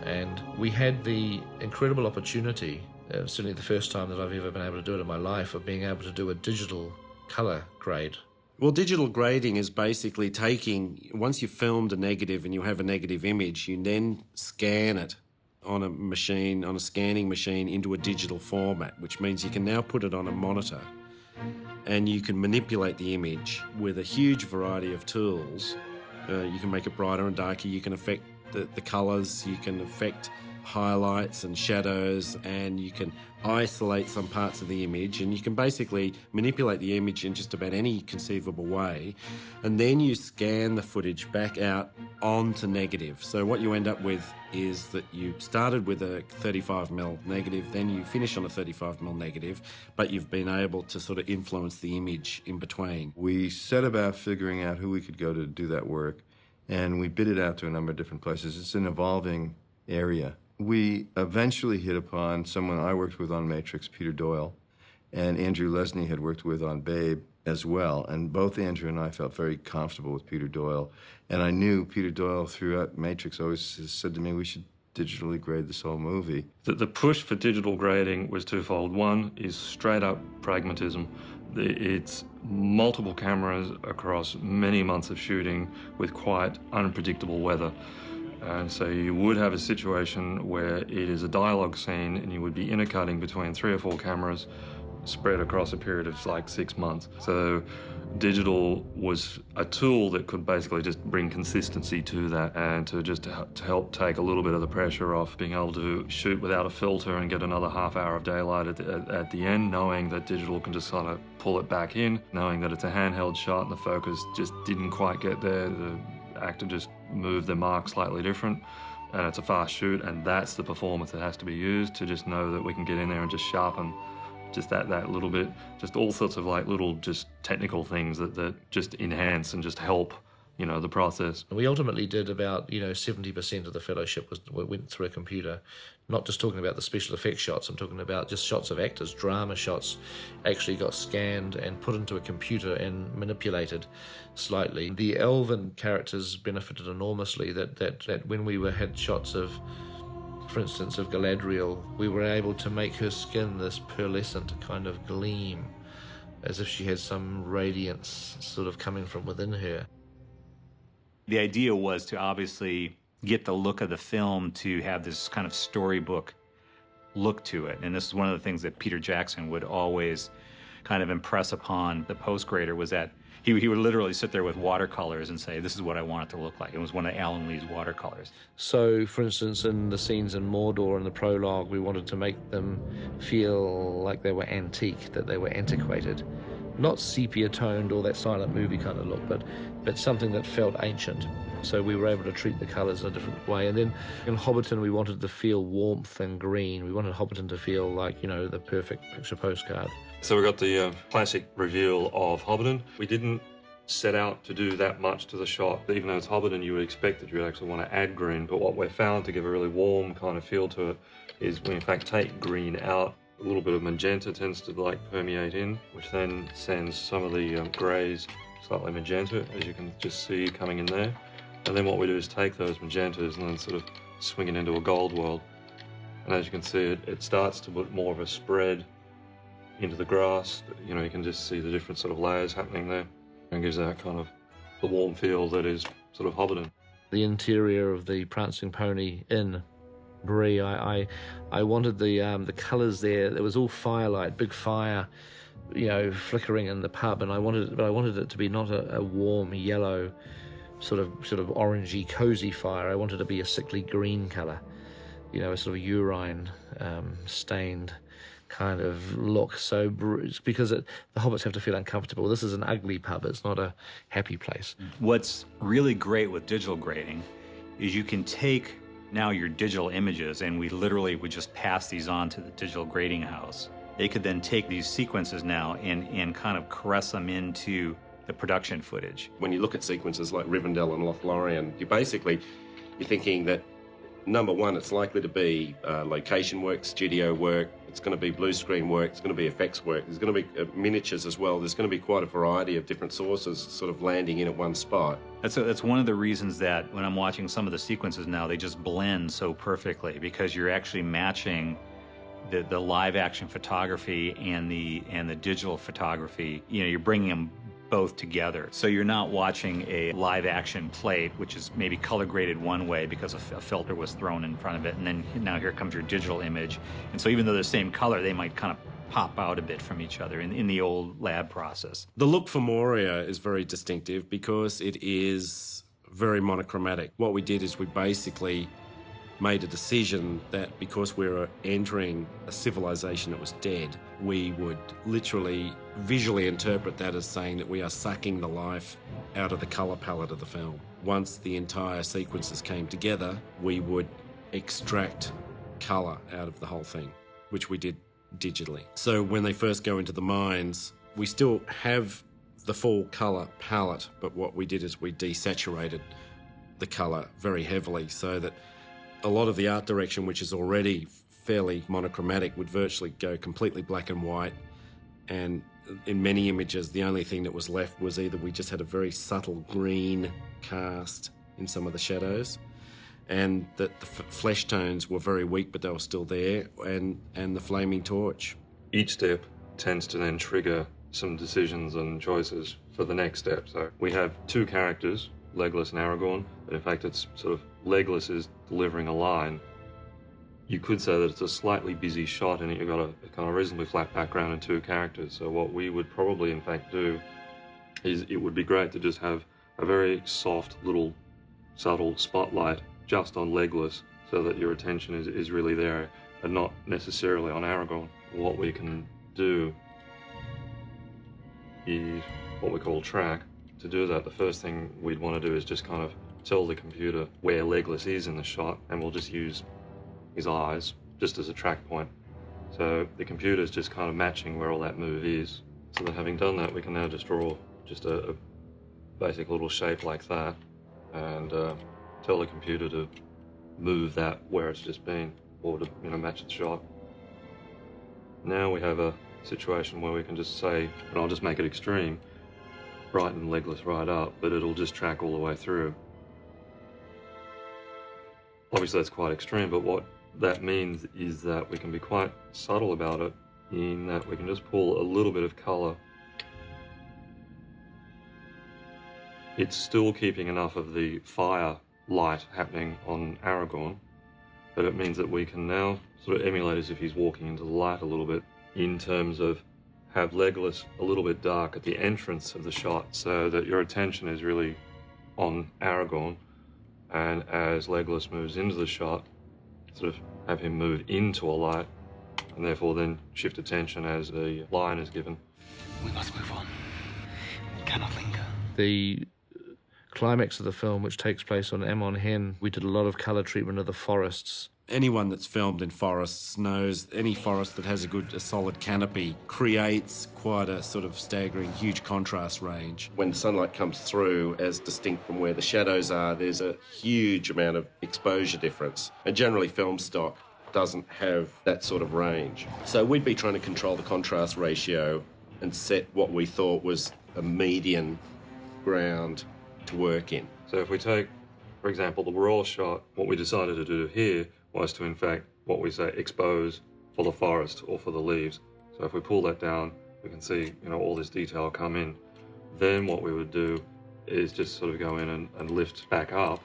And we had the incredible opportunity, certainly the first time that I've ever been able to do it in my life, of being able to do a digital colour grade. Well, digital grading is basically taking, once you've filmed a negative and you have a negative image, you then scan it on a machine, on a scanning machine, into a digital format, which means you can now put it on a monitor and you can manipulate the image with a huge variety of tools. You can make it brighter and darker, you can affect the colours, you can affect highlights and shadows, and you can isolate some parts of the image, and you can basically manipulate the image in just about any conceivable way, and then you scan the footage back out onto negative. So what you end up with is that you started with a 35mm negative, then you finish on a 35mm negative, but you've been able to sort of influence the image in between. We set about figuring out who we could go to do that work, and we bid it out to a number of different places. It's an evolving area. We eventually hit upon someone I worked with on Matrix, Peter Doyle, and Andrew Lesnie had worked with on Babe as well. And both Andrew and I felt very comfortable with Peter Doyle. And I knew Peter Doyle throughout Matrix always said to me, we should digitally grade this whole movie. The push for digital grading was twofold. One is straight up pragmatism. It's multiple cameras across many months of shooting with quite unpredictable weather. And so you would have a situation where it is a dialogue scene and you would be intercutting between 3 or 4 cameras spread across a period of like 6 months. So digital was a tool that could basically just bring consistency to that, and to help take a little bit of the pressure off being able to shoot without a filter and get another half hour of daylight at the end, knowing that digital can just kind of pull it back in, knowing that it's a handheld shot and the focus just didn't quite get there. The actor just moved the mark slightly different, and it's a fast shoot, and that's the performance that has to be used to just know that we can get in there and just sharpen just that little bit, just all sorts of like little just technical things that just enhance and just help, you know, the process. We ultimately did about, 70% of the fellowship went through a computer. Not just talking about the special effects shots, I'm talking about just shots of actors, drama shots, actually got scanned and put into a computer and manipulated slightly. The elven characters benefited enormously, that when we had shots of, for instance, of Galadriel, we were able to make her skin this pearlescent kind of gleam, as if she had some radiance sort of coming from within her. The idea was to obviously get the look of the film to have this kind of storybook look to it. And this is one of the things that Peter Jackson would always kind of impress upon the post-grader, was that he would literally sit there with watercolors and say, this is what I want it to look like. It was one of Alan Lee's watercolors. So, for instance, in the scenes in Mordor and the prologue, we wanted to make them feel like they were antique, that they were antiquated. Not sepia-toned or that silent movie kind of look, but something that felt ancient. So we were able to treat the colours in a different way. And then in Hobbiton, we wanted to feel warmth and green. We wanted Hobbiton to feel like, the perfect picture postcard. So we got the classic reveal of Hobbiton. We didn't set out to do that much to the shot. Even though it's Hobbiton, you would expect that you would actually want to add green. But what we've found to give a really warm kind of feel to it is we in fact take green out. A little bit of magenta tends to permeate in, which then sends some of the greys slightly magenta, as you can just see coming in there. And then what we do is take those magentas and then sort of swing it into a gold world. And as you can see, it starts to put more of a spread into the grass. You can just see the different sort of layers happening there, and gives that kind of the warm feel that is sort of Hobbiton. The interior of the Prancing Pony Inn, Bree, I wanted the colours there. There was all firelight, big fire, flickering in the pub, and I wanted it to be not a warm yellow, sort of orangey, cozy fire. I wanted it to be a sickly green colour, a sort of urine stained kind of look. So because the hobbits have to feel uncomfortable. This is an ugly pub. It's not a happy place. What's really great with digital grading is you can take now your digital images, and we literally would just pass these on to the digital grading house. They could then take these sequences now and kind of caress them into the production footage. When you look at sequences like Rivendell and Lothlorien, you're thinking that Number one, it's likely to be location work, studio work. It's going to be blue screen work. It's going to be effects work. There's going to be miniatures as well. There's going to be quite a variety of different sources sort of landing in at one spot. That's one of the reasons that when I'm watching some of the sequences now, they just blend so perfectly, because you're actually matching the live action photography and the digital photography. You know, you're bringing them both together. So you're not watching a live action plate, which is maybe color graded one way because a filter was thrown in front of it, and then now here comes your digital image. And so even though they're the same color, they might kind of pop out a bit from each other in the old lab process. The look for Moria is very distinctive because it is very monochromatic. What we did is we basically made a decision that because we were entering a civilization that was dead, we would literally visually interpret that as saying that we are sucking the life out of the colour palette of the film. Once the entire sequences came together, we would extract colour out of the whole thing, which we did digitally. So when they first go into the mines, we still have the full colour palette, but what we did is we desaturated the colour very heavily so that a lot of the art direction, which is already fairly monochromatic, would virtually go completely black and white. And in many images, the only thing that was left was either we just had a very subtle green cast in some of the shadows, and that the flesh tones were very weak, but they were still there, and the flaming torch. Each step tends to then trigger some decisions and choices for the next step. So we have two characters, Legolas and Aragorn, but in fact it's sort of Legolas is delivering a line. You could say that it's a slightly busy shot and you've got a kind of reasonably flat background and two characters. So what we would probably in fact do is it would be great to just have a very soft little subtle spotlight just on Legolas so that your attention is really there and not necessarily on Aragorn. What we can do is what we call track. To do that, the first thing we'd want to do is just kind of tell the computer where Legolas is in the shot, and we'll just use his eyes just as a track point. So the computer's just kind of matching where all that move is. So that having done that, we can now just draw just a basic little shape like that and tell the computer to move that where it's just been, or to match the shot. Now we have a situation where we can just say, and I'll just make it extreme, brighten Legolas right up, but it'll just track all the way through. Obviously that's quite extreme, but what that means is that we can be quite subtle about it in that we can just pull a little bit of colour. It's still keeping enough of the fire light happening on Aragorn, but it means that we can now sort of emulate as if he's walking into the light a little bit, in terms of have Legolas a little bit dark at the entrance of the shot so that your attention is really on Aragorn, and as Legolas moves into the shot, sort of have him move into a light, and therefore then shift attention as the line is given. We must move on. We cannot linger. The climax of the film, which takes place on Amon Hen, we did a lot of colour treatment of the forests. Anyone that's filmed in forests knows any forest that has a solid canopy creates quite a sort of staggering, huge contrast range. When sunlight comes through, as distinct from where the shadows are, there's a huge amount of exposure difference. And generally film stock doesn't have that sort of range. So we'd be trying to control the contrast ratio and set what we thought was a median ground to work in. So if we take, for example, the raw shot, what we decided to do here was to, in fact, what we say, expose for the forest or for the leaves. So if we pull that down, we can see, all this detail come in. Then what we would do is just sort of go in and lift back up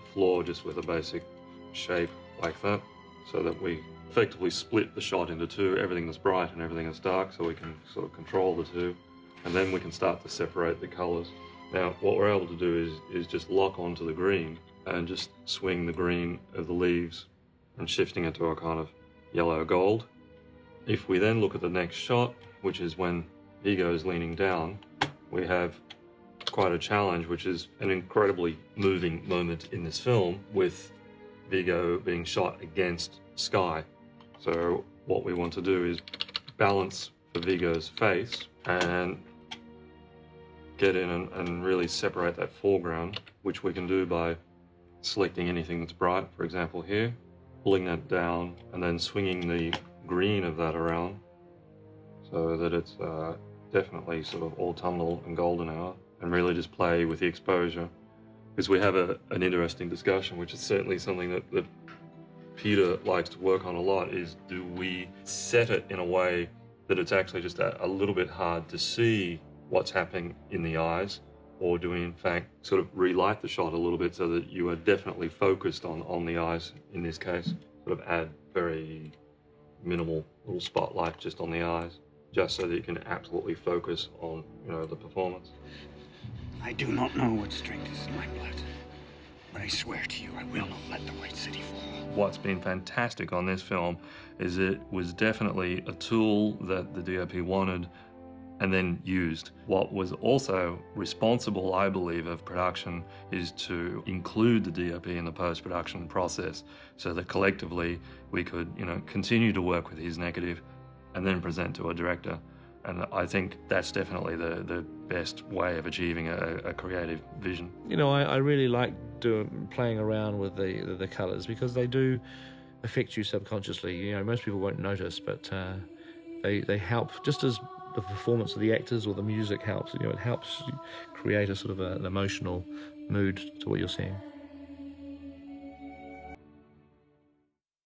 the floor just with a basic shape like that, so that we effectively split the shot into two, everything that's bright and everything that's dark, so we can sort of control the two, and then we can start to separate the colours. Now, what we're able to do is just lock onto the green and just swing the green of the leaves and shifting it to a kind of yellow gold. If we then look at the next shot, which is when Viggo is leaning down, we have quite a challenge, which is an incredibly moving moment in this film with Viggo being shot against sky. So what we want to do is balance for Viggo's face and get in and really separate that foreground, which we can do by selecting anything that's bright, for example here, pulling that down, and then swinging the green of that around so that it's definitely sort of autumnal and golden hour, and really just play with the exposure. Because we have an interesting discussion, which is certainly something that Peter likes to work on a lot, is do we set it in a way that it's actually just a little bit hard to see what's happening in the eyes, or do we in fact sort of relight the shot a little bit so that you are definitely focused on the eyes in this case, sort of add very minimal little spotlight just on the eyes, just so that you can absolutely focus on, you know, the performance. I do not know what strength is in my blood, but I swear to you, I will not let the White City fall. What's been fantastic on this film is it was definitely a tool that the DOP wanted and then used. What was also responsible, I believe, of production is to include the DOP in the post-production process so that collectively we could, you know, continue to work with his negative and then present to a director. And I think that's definitely the best way of achieving a creative vision. You know, I really like playing around with the colours because they do affect you subconsciously. You know, most people won't notice, but they help, just as the performance of the actors or the music helps. You know, it helps create a sort of an emotional mood to what you're seeing.